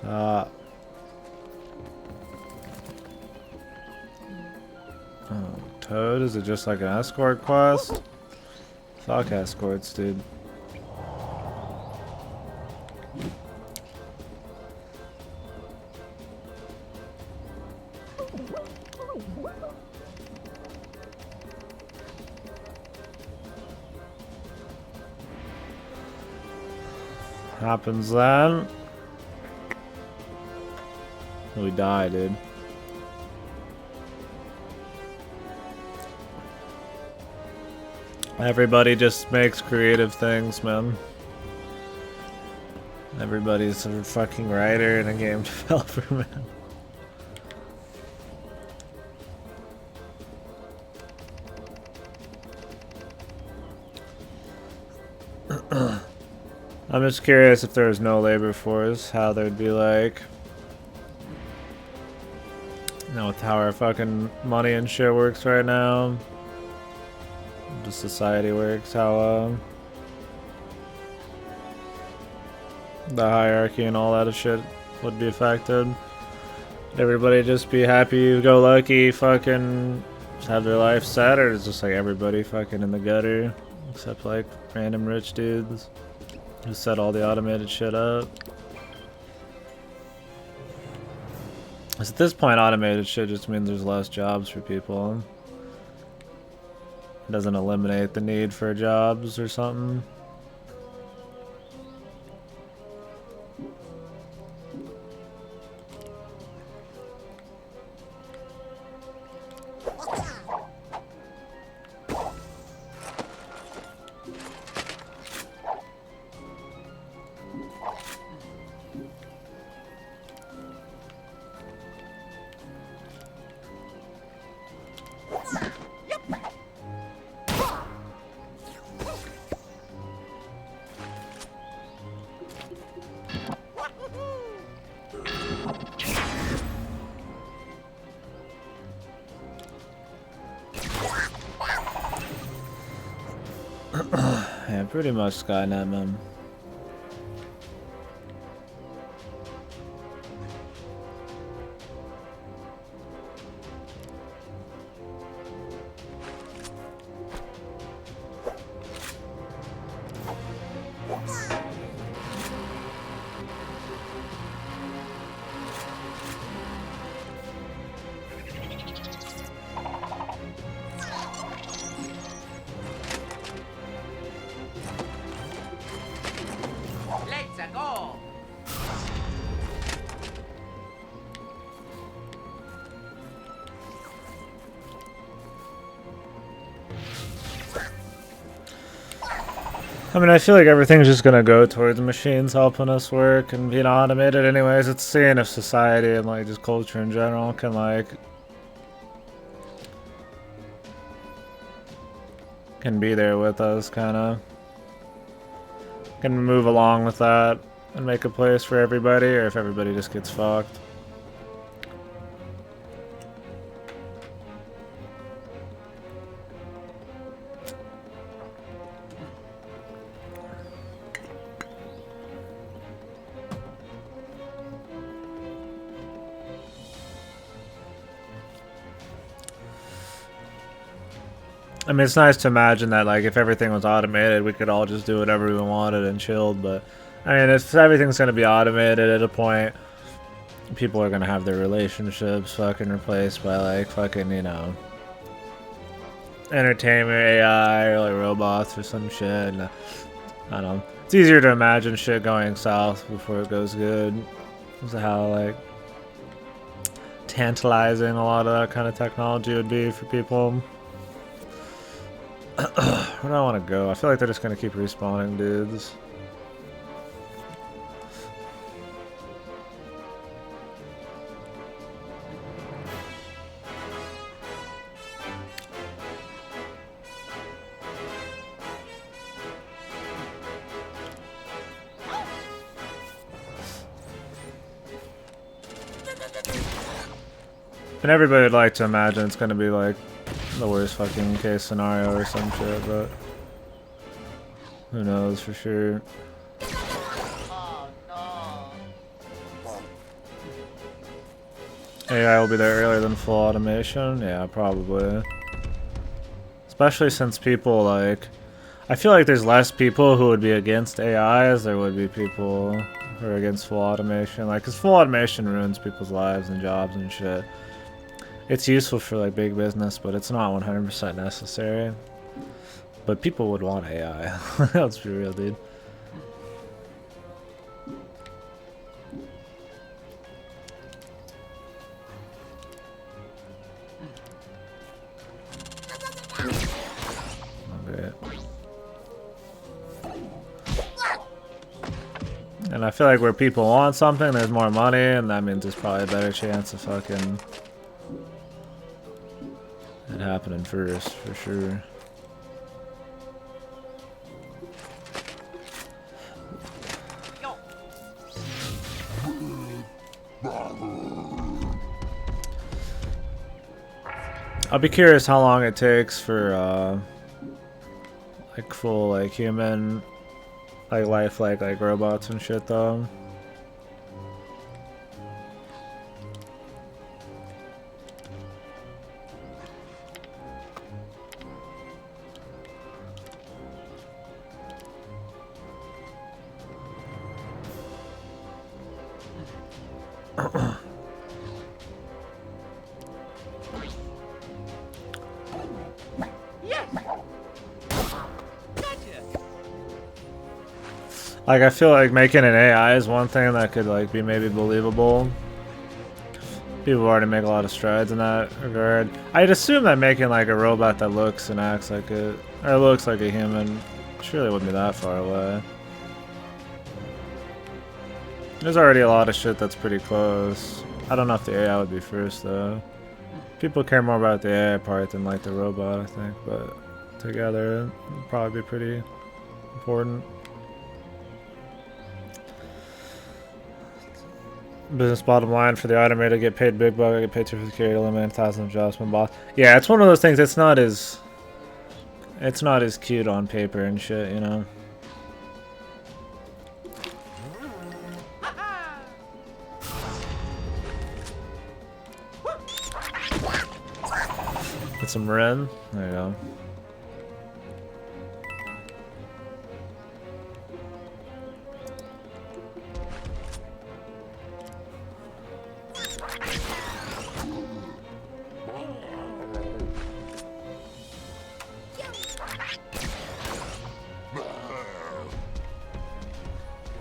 Oh, Toad? Is it just like an escort quest? Fuck escorts, dude. Happens then. We die, dude. Everybody just makes creative things, man. Everybody's a fucking writer and a game developer, man. I'm just curious if there was no labor force, how there'd be like, you know, with how our fucking money and shit works right now. The society works, how the hierarchy and all that shit would be affected. Everybody just be happy, go lucky, fucking just have their life set, or is just like everybody fucking in the gutter, except like random rich dudes who set all the automated shit up. Because at this point, automated shit just means there's less jobs for people. It doesn't eliminate the need for jobs or something. Yeah, pretty much Skynet, man. I mean, I feel like everything's just gonna go towards machines helping us work and being automated anyways. It's seeing if society and like just culture in general can be there with us, kinda. Can move along with that and make a place for everybody, or if everybody just gets fucked. I mean, it's nice to imagine that, like, if everything was automated, we could all just do whatever we wanted and chilled, but, I mean, if everything's gonna be automated at a point, people are gonna have their relationships fucking replaced by, like, fucking, you know, entertainment, AI, or, like, robots or some shit, and, I don't know. It's easier to imagine shit going south before it goes good. As to how, like, tantalizing a lot of that kind of technology would be for people. Where do I want to go? I feel like they're just gonna keep respawning dudes. And everybody would like to imagine it's gonna be like the worst fucking case scenario or some shit, but who knows for sure. AI will be there earlier than full automation? Yeah, probably. Especially since people, like... I feel like there's less people who would be against AI as there would be people who are against full automation. Like, because full automation ruins people's lives and jobs and shit. It's useful for, like, big business, but it's not 100% necessary. But people would want AI. Let's be real, dude. Okay. And I feel like where people want something, there's more money, and that means there's probably a better chance of fucking it happening first, for sure. I'll be curious how long it takes for like full like human like life like robots and shit though. Like, I feel like making an AI is one thing that could, like, be maybe believable. People already make a lot of strides in that regard. I'd assume that making, like, a robot that looks and acts like it, or looks like a human, surely wouldn't be that far away. There's already a lot of shit that's pretty close. I don't know if the AI would be first, though. People care more about the AI part than, like, the robot, I think, but together, it'd probably be pretty important. Business bottom line for the automator, get paid big buck, I get paid 250k to eliminate 1,000 jobs from boss. Yeah, it's one of those things. It's not as cute on paper and shit, you know. Get some Ren. There you go.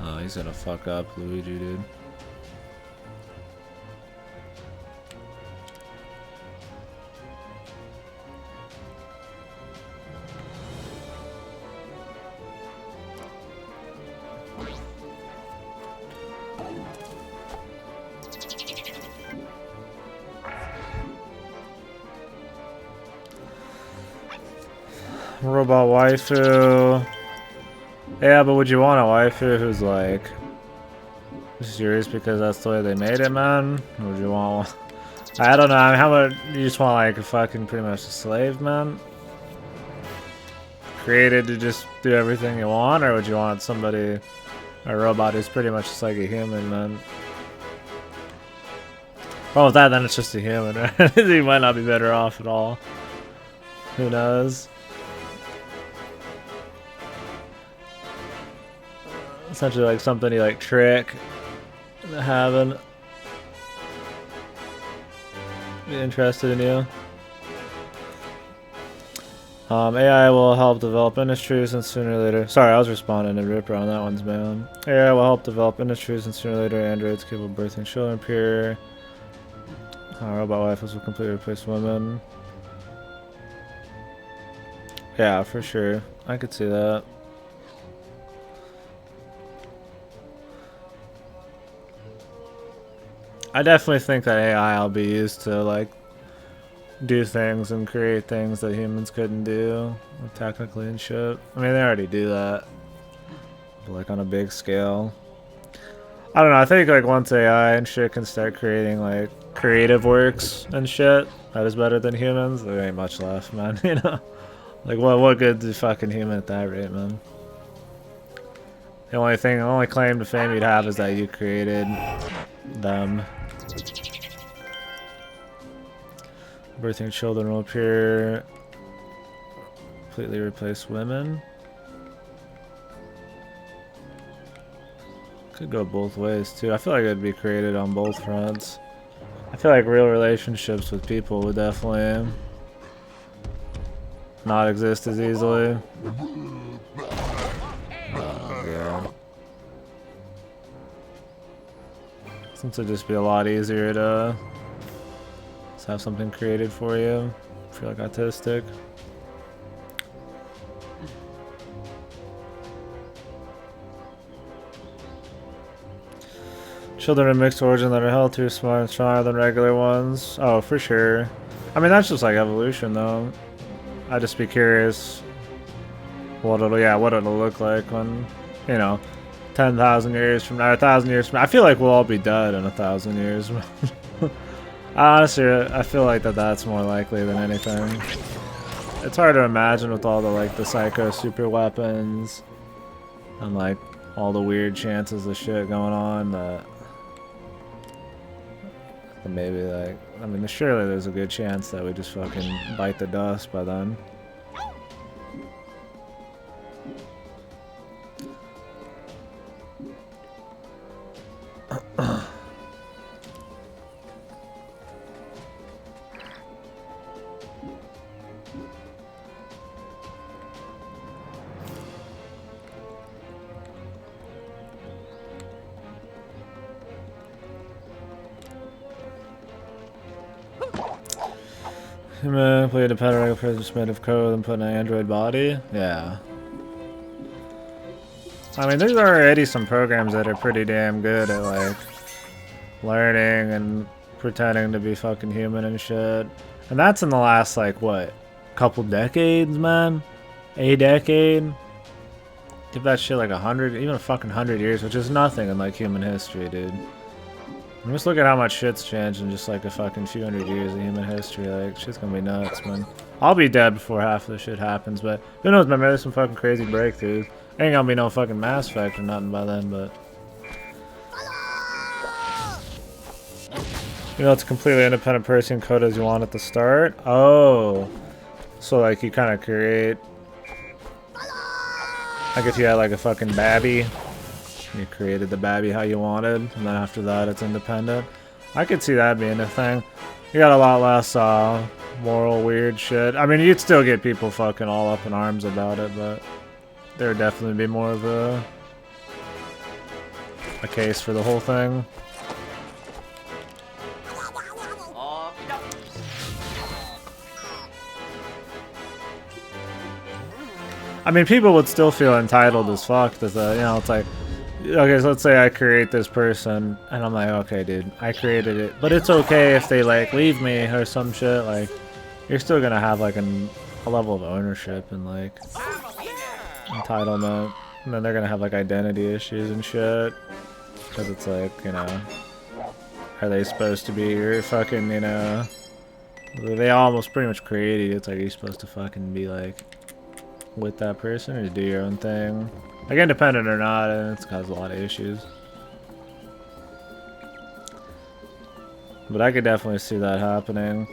Oh, he's gonna fuck up Luigi, dude. Robot waifu. Yeah, but would you want a waifu who's like serious because that's the way they made it, man? Or would you want one? I don't know. I mean, how about you just want like a fucking pretty much a slave, man? Created to just do everything you want, or would you want somebody, a robot who's pretty much just like a human, man? Well, with that, then it's just a human, right? You might not be better off at all. Who knows? Essentially like something you like trick into having. Be interested in you. AI will help develop industries and sooner or later. Sorry, I was responding to Ripper on that one's man. AI will help develop industries and sooner or later androids capable of birthing children appear. Robot waifus will completely replace women. Yeah, for sure. I could see that. I definitely think that AI will be used to like do things and create things that humans couldn't do, technically and shit. I mean, they already do that, but like on a big scale. I don't know. I think like once AI and shit can start creating like creative works and shit that is better than humans, there ain't much left, man. You know, like what good is fucking human at that rate, man? The only claim to fame you'd have is that you created them. Birthing children will appear. Completely replace women. Could go both ways too. I feel like it'd be created on both fronts. I feel like real relationships with people would definitely not exist as easily. Yeah. Since it'd just be a lot easier to just have something created for you if you're like autistic. Children of mixed origin that are healthier, smarter, and stronger than regular ones. Oh, for sure. I mean, that's just like evolution, though. I'd just be curious what it'll look like when, you know, 10,000 years from now, 1,000 years from now. I feel like we'll all be dead in 1,000 years. Honestly, I feel like that's more likely than anything. It's hard to imagine with all the like the psycho super weapons and like all the weird chances of shit going on that maybe like, I mean, surely there's a good chance that we just fucking bite the dust by then. Play a dependent person made of code and put in an android body? Yeah. I mean, there's already some programs that are pretty damn good at like learning and pretending to be fucking human and shit. And that's in the last like what? Couple decades, man? A decade? Give that shit like 100, even a fucking 100 years, which is nothing in like human history, dude. And just look at how much shit's changed in just like a fucking few hundred years of human history. Like, shit's gonna be nuts, man. I'll be dead before half of this shit happens, but who knows, man? Maybe there's some fucking crazy breakthroughs. Ain't gonna be no fucking Mass Effect or nothing by then, but... You know, it's a completely independent person code as you want at the start. Oh. So, like, you kind of create... Like, if you had, like, a fucking babby... You created the babby how you wanted, and then after that it's independent. I could see that being a thing. You got a lot less moral weird shit. I mean, you'd still get people fucking all up in arms about it, but there would definitely be more of a case for the whole thing. I mean, people would still feel entitled as fuck to the, you know, it's like, okay, so let's say I create this person, and I'm like, okay, dude, I created it, but it's okay if they, like, leave me or some shit, like, you're still gonna have, like, a level of ownership and, like, entitlement, and then they're gonna have, like, identity issues and shit, because it's like, you know, are they supposed to be your fucking, you know, they almost pretty much created you, it's like, you're supposed to fucking be, like, with that person, or do your own thing. Like, independent or not, and it's caused a lot of issues. But I could definitely see that happening.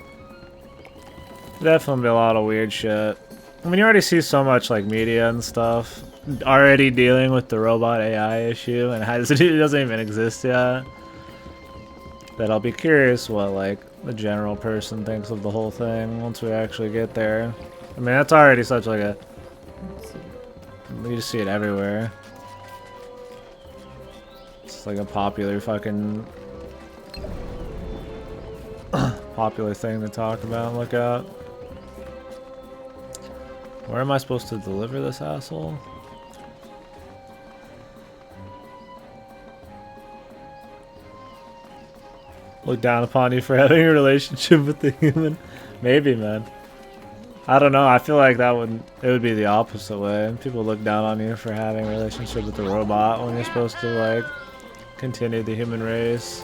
Definitely be a lot of weird shit. I mean, you already see so much, like, media and stuff already dealing with the robot AI issue, and it doesn't even exist yet. That I'll be curious what, like, the general person thinks of the whole thing once we actually get there. I mean, that's already such, like, a... You just see it everywhere. It's like a popular fucking... popular thing to talk about and look at. Where am I supposed to deliver this asshole? Look down upon you for having a relationship with the human? Maybe, man. I don't know, I feel like it would be the opposite way. People look down on you for having a relationship with the robot when you're supposed to, like, continue the human race.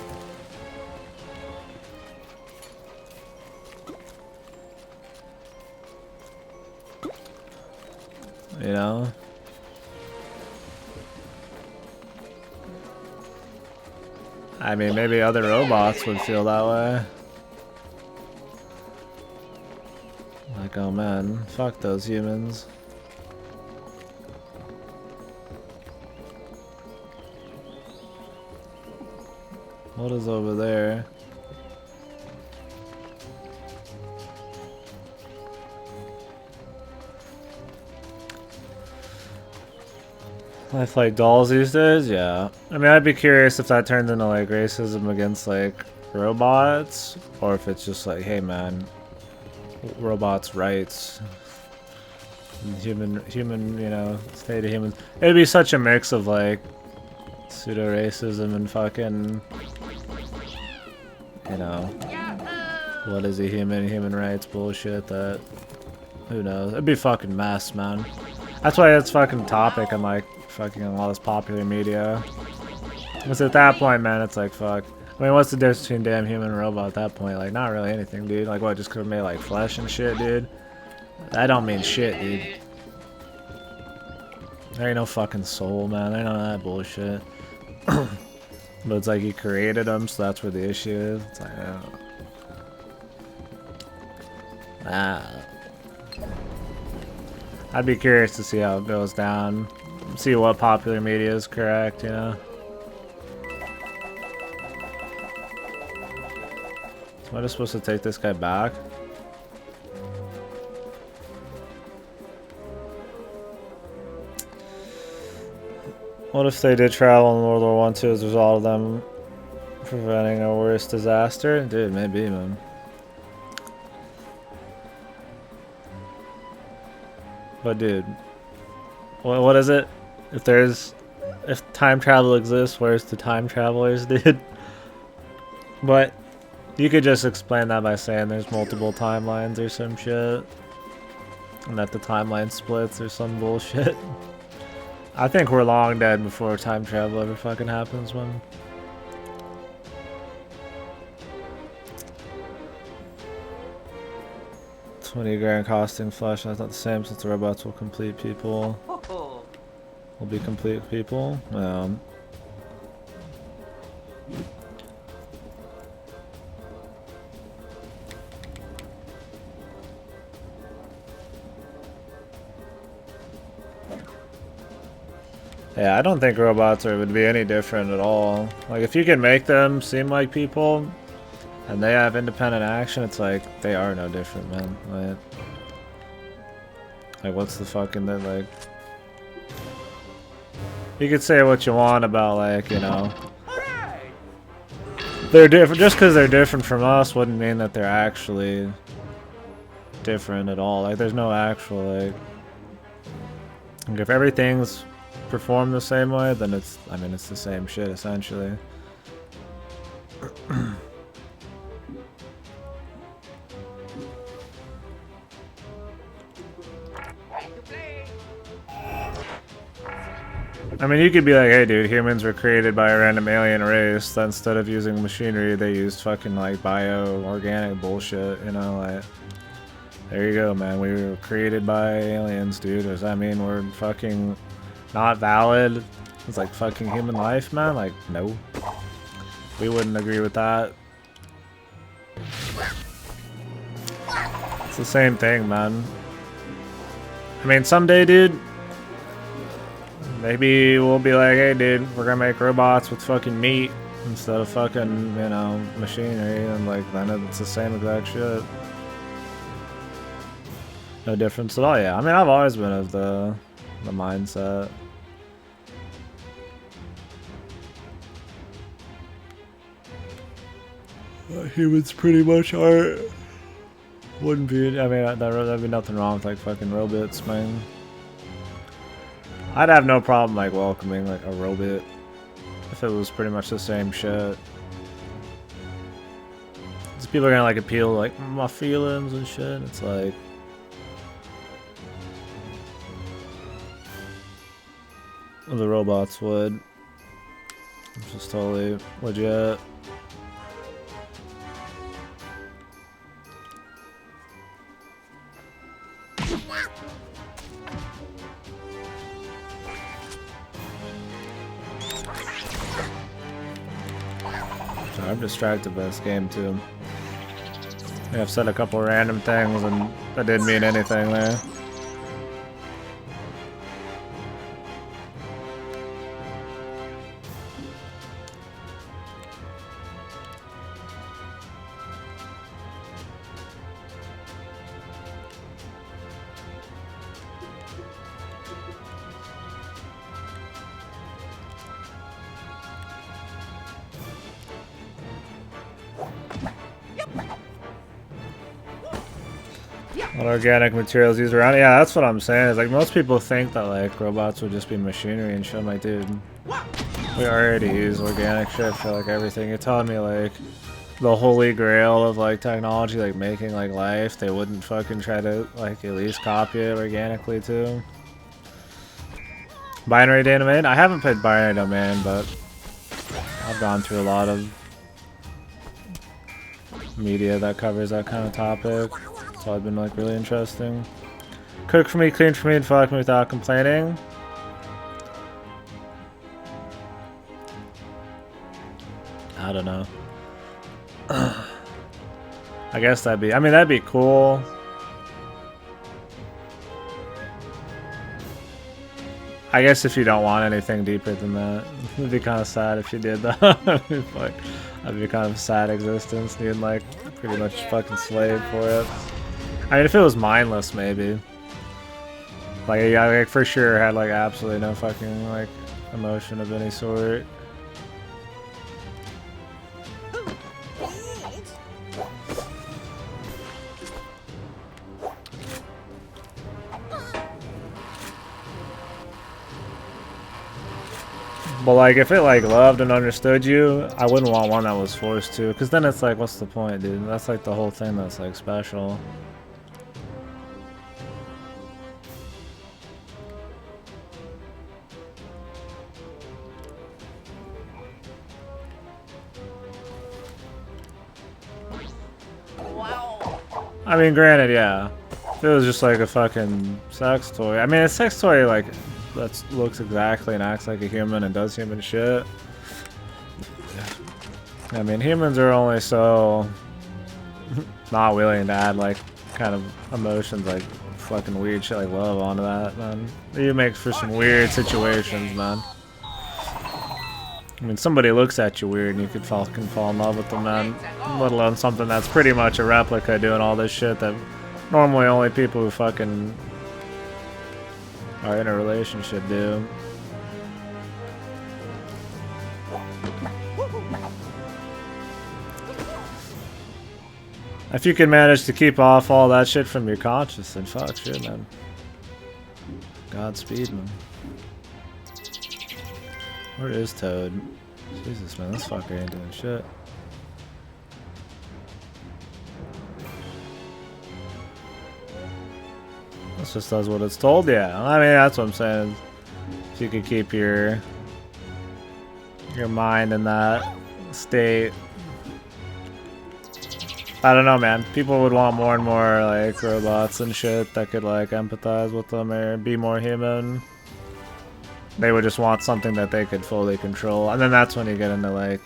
You know? I mean, maybe other robots would feel that way. Like, oh man, fuck those humans. What is over there? Life like dolls these days? Yeah. I mean, I'd be curious if that turns into like racism against like robots, or if it's just like, hey man, robots' rights, human, you know, state of humans. It'd be such a mix of like pseudo racism and fucking, you know, what is a human rights bullshit that, who knows? It'd be fucking mess, man. That's why it's fucking topic and like fucking a lot of popular media. Because at that point, man, it's like fuck. I mean, what's the difference between damn human and robot at that point? Like, not really anything, dude. Like, what, just could have made like flesh and shit, dude? That don't mean shit, dude. There ain't no fucking soul, man. There ain't none of that bullshit. But it's like you created them, so that's where the issue is. It's like, oh. I'd be curious to see how it goes down. See what popular media is correct, you know? So am I just supposed to take this guy back? What if they did travel in World War I too as a result of them preventing a worse disaster? Dude, maybe, man. But dude, what is it? If time travel exists, where's the time travelers, dude? But you could just explain that by saying there's multiple timelines or some shit, and that the timeline splits or some bullshit. I think we're long dead before time travel ever fucking happens, man. $20 grand costing flesh. That's not the same since the robots will complete people. Will be complete people. Yeah, I don't think robots would be any different at all. Like, if you can make them seem like people, and they have independent action, it's like, they are no different, man. Like what's the fucking, like... You could say what you want about, like, you know... They're different, just because they're different from us wouldn't mean that they're actually different at all. Like, there's no actual, like... If everything's performed the same way, then it's, I mean, it's the same shit, essentially. I mean, you could be like, hey dude, humans were created by a random alien race, that instead of using machinery, they used fucking like bio-organic bullshit, you know, like, there you go, man, we were created by aliens, dude. Does that mean we're fucking not valid? It's like fucking human life, man? Like, no. We wouldn't agree with that. It's the same thing, man. I mean, someday, dude, maybe we'll be like, hey dude, we're gonna make robots with fucking meat instead of fucking, you know, machinery, and like, then it's the same exact shit. No difference at all, yeah. I mean, I've always been of the mindset. Humans pretty much are. Wouldn't be, I mean, there'd be nothing wrong with like fucking robots, man. I'd have no problem like welcoming like a robot if it was pretty much the same shit. Because people are gonna like appeal to, like, my feelings and shit. It's like, the robots would, which is totally legit. I'm distracted by this game too. Yeah, I've said a couple random things and that didn't mean anything there. What organic materials used around? Yeah, that's what I'm saying. Is like most people think that like robots would just be machinery and shit. I'm like, dude, we already use organic shit for like everything. You're telling me like the holy grail of like technology, like making like life, they wouldn't fucking try to like at least copy it organically too? Binary Domain? I haven't played Binary Domain, but I've gone through a lot of media that covers that kind of topic. So I've been like really interesting. Cook for me, clean for me, and fuck me without complaining. I don't know. I guess that'd be, I mean, that'd be cool. I guess if you don't want anything deeper than that, it'd be kind of sad if you did that. That'd be kind of a sad existence, needing like pretty much fucking slave for it. I mean, if it was mindless, maybe. Like, I like, for sure had like absolutely no fucking like emotion of any sort. But like, if it like loved and understood you, I wouldn't want one that was forced to, because then it's like, what's the point, dude? That's like the whole thing that's like special. I mean, granted, yeah. If it was just like a fucking sex toy. I mean, a sex toy like that looks exactly and acts like a human and does human shit. I mean, humans are only so not willing to add like kind of emotions like fucking weird shit like love onto that, man. It makes for some weird situations, man. I mean, somebody looks at you weird and you could fucking fall in love with them, man. Let alone something that's pretty much a replica doing all this shit that normally only people who fucking are in a relationship do. If you can manage to keep off all that shit from your conscience, then fuck shit, man. Godspeed, man. Where is Toad? Jesus, man, this fucker ain't doing shit. This just does what it's told, yeah. I mean, that's what I'm saying. If you could keep your mind in that state. I don't know, man. People would want more and more, like, robots and shit that could, like, empathize with them or be more human. They would just want something that they could fully control. And then that's when you get into, like,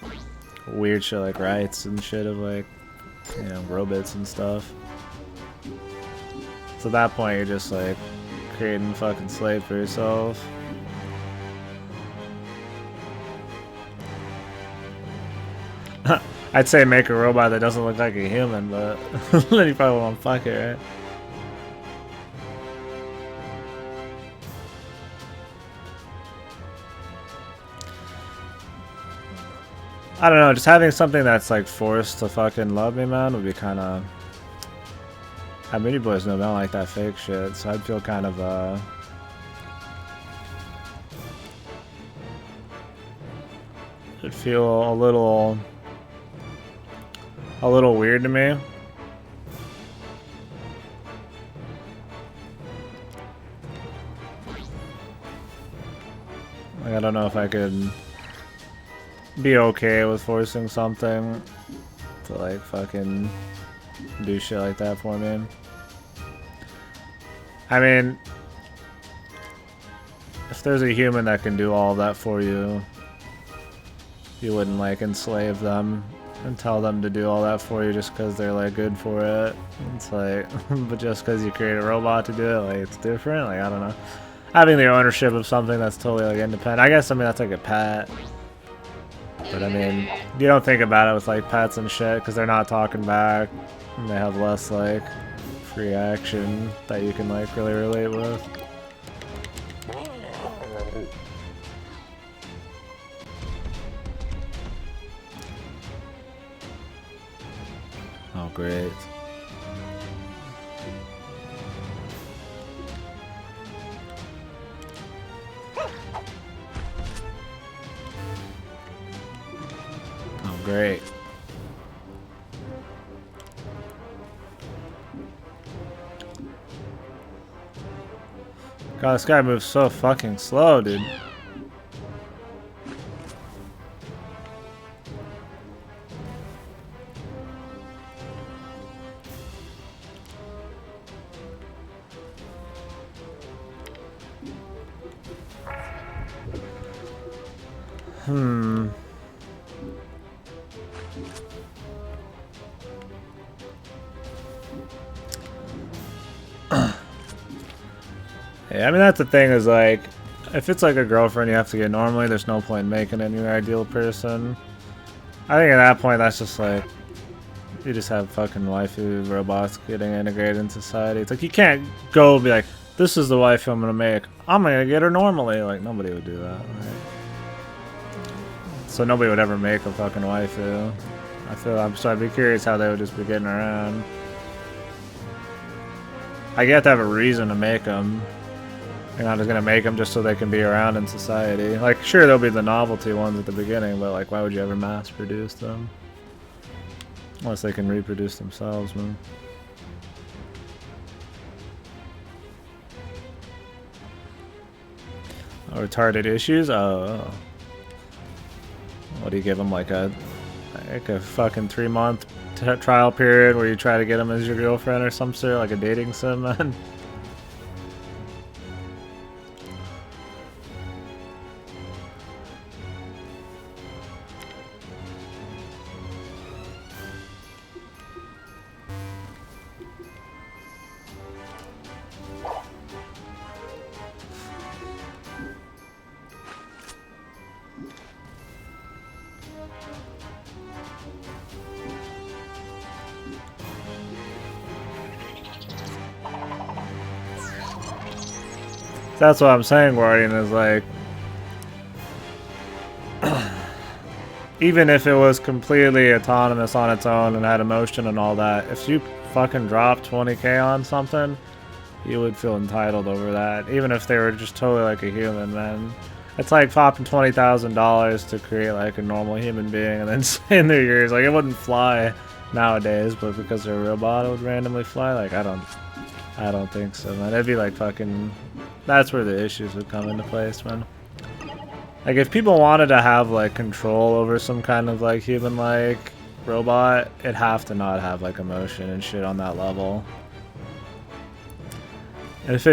weird shit like rights and shit of, like, you know, robots and stuff. So at that point, you're just, like, creating fucking slave for yourself. I'd say make a robot that doesn't look like a human, but then you probably won't fuck it, right? I don't know, just having something that's like forced to fucking love me, man, would be kind of... I mean, you boys know I don't like that fake shit, so I'd feel kind of, it'd feel a little weird to me. Like, I don't know if I could be okay with forcing something to like fucking do shit like that for me. I mean, if there's a human that can do all of that for you, you wouldn't like enslave them and tell them to do all that for you just because they're like good for it. It's like, but just because you create a robot to do it, like it's different. Like I don't know. Having the ownership of something that's totally like independent. I guess I mean that's like a pet. But I mean, you don't think about it with like pets and shit because they're not talking back and they have less like free action that you can like really relate with. Oh, great. Oh, great. God, this guy moves so fucking slow, dude. Yeah, I mean that's the thing is like, if it's like a girlfriend you have to get normally, there's no point in making it your ideal person. I think at that point that's just like, you just have fucking waifu robots getting integrated in society. It's like you can't go be like, this is the waifu I'm gonna make. I'm gonna get her normally. Like nobody would do that, right? So nobody would ever make a fucking waifu. So I'd be curious how they would just be getting around. Like you have to have a reason to make them. You're not just gonna make them just so they can be around in society. Like sure there'll be the novelty ones at the beginning, but like why would you ever mass produce them? Unless they can reproduce themselves, man. Oh, retarded issues? Oh. What do you give them, like a fucking 3-month trial period where you try to get them as your girlfriend or some sort, like a dating sim, man? That's what I'm saying, Guardian, is like, even if it was completely autonomous on its own and had emotion and all that, if you fucking dropped 20k on something, you would feel entitled over that, even if they were just totally like a human, man. It's like popping $20,000 to create like a normal human being and then saying their ears. Like, it wouldn't fly nowadays, but because they're a robot, it would randomly fly. Like, I don't think so, man. It'd be like fucking... That's where the issues would come into place, man. Like, if people wanted to have, like, control over some kind of, like, human-like robot, it'd have to not have, like, emotion and shit on that level. And if it